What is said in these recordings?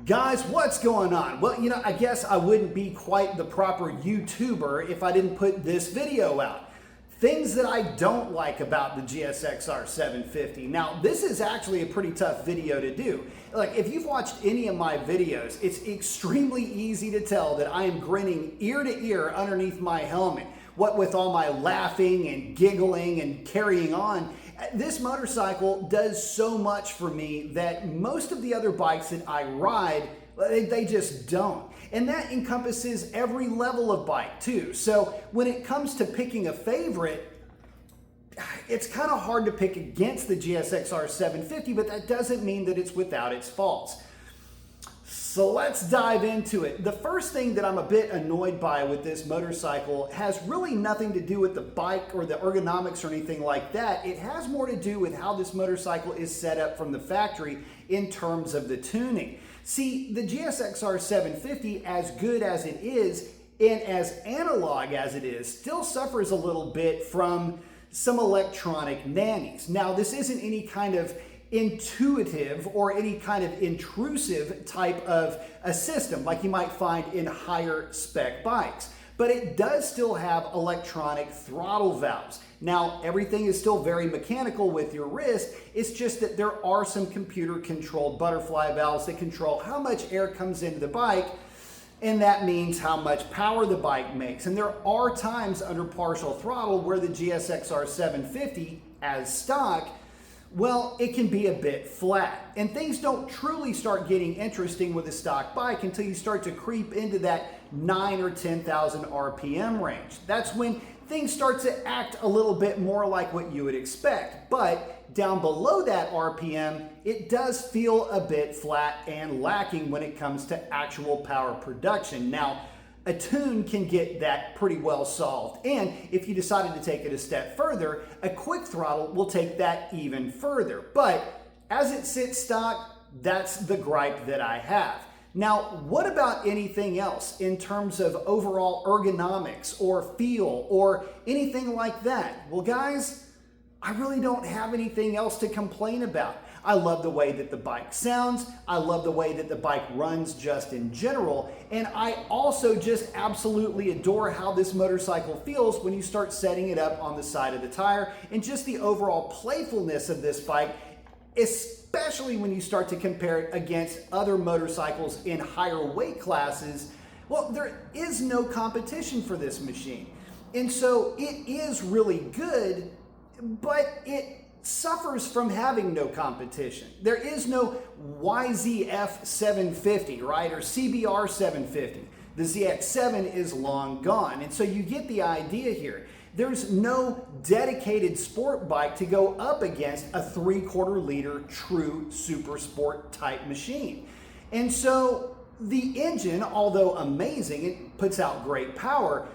Guys, what's going on? Well, I guess I wouldn't be quite the proper YouTuber if I didn't put this video out. Things that I don't like about the GSXR 750. Now, this is actually a pretty tough video to do. Like, if you've watched any of my videos, it's extremely easy to tell that I am grinning ear to ear underneath my helmet. What with all my laughing and giggling and carrying on, this motorcycle does so much for me that most of the other bikes that I ride, they just don't. And that encompasses every level of bike too. So when it comes to picking a favorite, it's kind of hard to pick against the GSXR 750, but that doesn't mean that it's without its faults. So let's dive into it. The first thing that I'm a bit annoyed by with this motorcycle has really nothing to do with the bike or the ergonomics or anything like that. It has more to do with how this motorcycle is set up from the factory in terms of the tuning. See, the GSXR 750, as good as it is and as analog as it is, still suffers a little bit from some electronic nannies. Now, this isn't any kind of intuitive or any kind of intrusive type of a system like you might find in higher spec bikes, but it does still have electronic throttle valves. Now, everything is still very mechanical with your wrist. It's just that there are some computer controlled butterfly valves that control how much air comes into the bike, and that means how much power the bike makes. And there are times under partial throttle where the GSXR 750 as stock, well, it can be a bit flat. And things don't truly start getting interesting with a stock bike until you start to creep into that 9 or 10,000 RPM range. That's when things start to act a little bit more like what you would expect. But down below that RPM, it does feel a bit flat and lacking when it comes to actual power production. Now, a tune can get that pretty well solved. And if you decided to take it a step further, a quick throttle will take that even further. But as it sits stock, that's the gripe that I have. Now, what about anything else in terms of overall ergonomics or feel or anything like that? Well, guys, I really don't have anything else to complain about. I love the way that the bike sounds. I love the way that the bike runs just in general. And I also just absolutely adore how this motorcycle feels when you start setting it up on the side of the tire, and just the overall playfulness of this bike, especially when you start to compare it against other motorcycles in higher weight classes. Well, there is no competition for this machine. And so it is really good, but it suffers from having no competition. There is no YZF 750, right, or CBR 750. The ZX7 is long gone, and so you get the idea here. There's no dedicated sport bike to go up against a 3/4 liter true super sport type machine. And so the engine, although amazing, it puts out great power.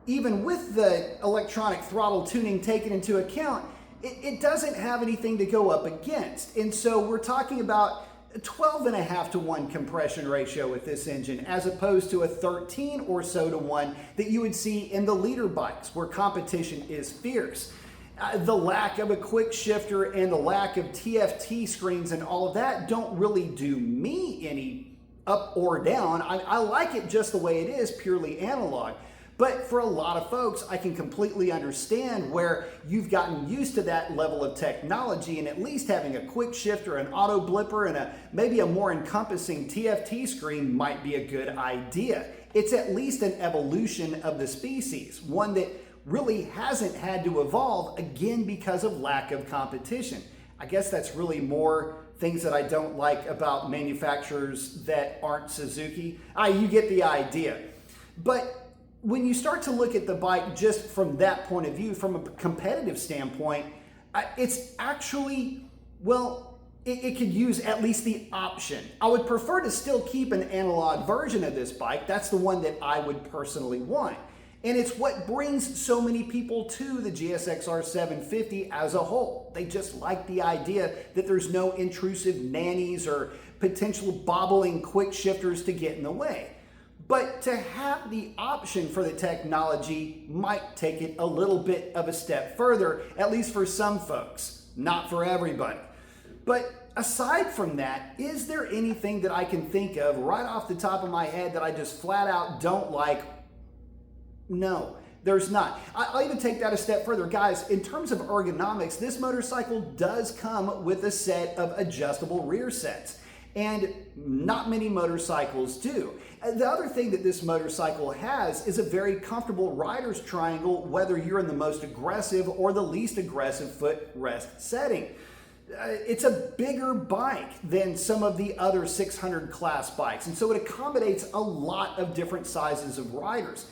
Even with the electronic throttle tuning taken into account, it doesn't have anything to go up against. And so we're talking about a 12.5 to 1 compression ratio with this engine, as opposed to a 13 or so to 1 that you would see in the leader bikes where competition is fierce. The lack of a quick shifter and the lack of TFT screens and all of that don't really do me any up or down. I like it just the way it is, purely analog. But for a lot of folks, I can completely understand where you've gotten used to that level of technology, and at least having a quick shifter, an auto blipper, and maybe a more encompassing TFT screen might be a good idea. It's at least an evolution of the species, one that really hasn't had to evolve, again, because of lack of competition. I guess that's really more things that I don't like about manufacturers that aren't Suzuki. You get the idea. But when you start to look at the bike just from that point of view, from a competitive standpoint, it's actually, well, it could use at least the option. I would prefer to still keep an analog version of this bike. That's the one that I would personally want. And it's what brings so many people to the GSXR 750 as a whole. They just like the idea that there's no intrusive nannies or potential bobbling quick shifters to get in the way. But to have the option for the technology might take it a little bit of a step further, at least for some folks, not for everybody. But aside from that, is there anything that I can think of right off the top of my head that I just flat out don't like? No, there's not. I'll even take that a step further. Guys, in terms of ergonomics, this motorcycle does come with a set of adjustable rear sets, and not many motorcycles do. The other thing that this motorcycle has is a very comfortable rider's triangle, whether you're in the most aggressive or the least aggressive footrest setting. It's a bigger bike than some of the other 600 class bikes, and so it accommodates a lot of different sizes of riders.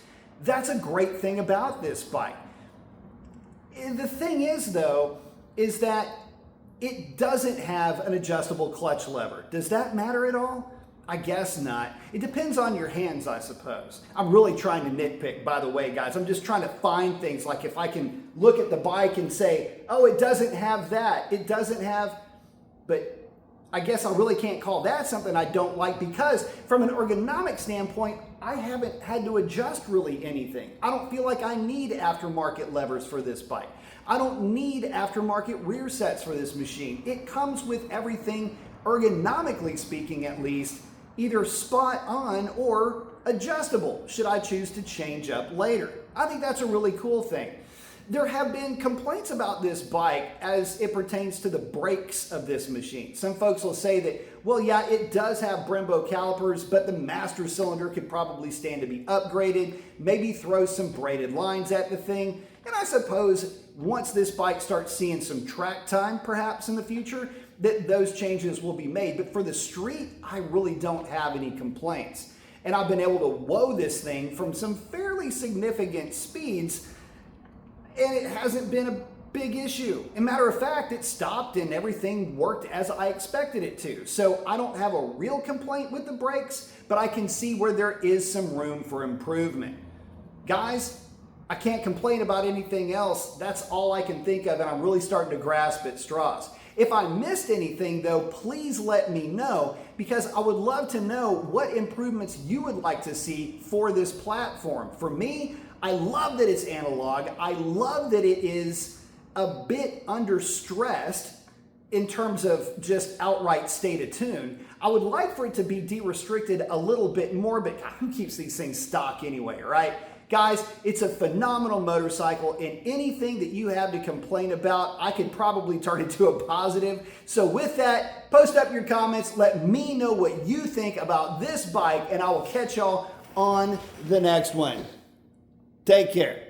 That's a great thing about this bike. The thing is, though, is that it doesn't have an adjustable clutch lever. Does that matter at all? I guess not. It depends on your hands, I suppose. I'm really trying to nitpick, by the way, guys. I'm just trying to find things, like if I can look at the bike and say, oh, it doesn't have that. It doesn't have, but I guess I really can't call that something I don't like, because from an ergonomic standpoint, I haven't had to adjust really anything. I don't feel like I need aftermarket levers for this bike. I don't need aftermarket rear sets for this machine. It comes with everything, ergonomically speaking at least, either spot on or adjustable, should I choose to change up later. I think that's a really cool thing. There have been complaints about this bike as it pertains to the brakes of this machine. Some folks will say that, well, yeah, it does have Brembo calipers, but the master cylinder could probably stand to be upgraded, maybe throw some braided lines at the thing. And I suppose once this bike starts seeing some track time, perhaps in the future, that those changes will be made. But for the street, I really don't have any complaints. And I've been able to whoa this thing from some fairly significant speeds, and it hasn't been a big issue. As a matter of fact, it stopped and everything worked as I expected it to. So I don't have a real complaint with the brakes, but I can see where there is some room for improvement. Guys, I can't complain about anything else. That's all I can think of, and I'm really starting to grasp at straws. If I missed anything, though, please let me know, because I would love to know what improvements you would like to see for this platform. For me, I love that it's analog. I love that it is a bit under stressed in terms of just outright state of tune. I would like for it to be de-restricted a little bit more, but God, who keeps these things stock anyway, right? Guys, it's a phenomenal motorcycle, and anything that you have to complain about, I could probably turn into a positive. So with that, post up your comments. Let me know what you think about this bike, and I will catch y'all on the next one. Take care.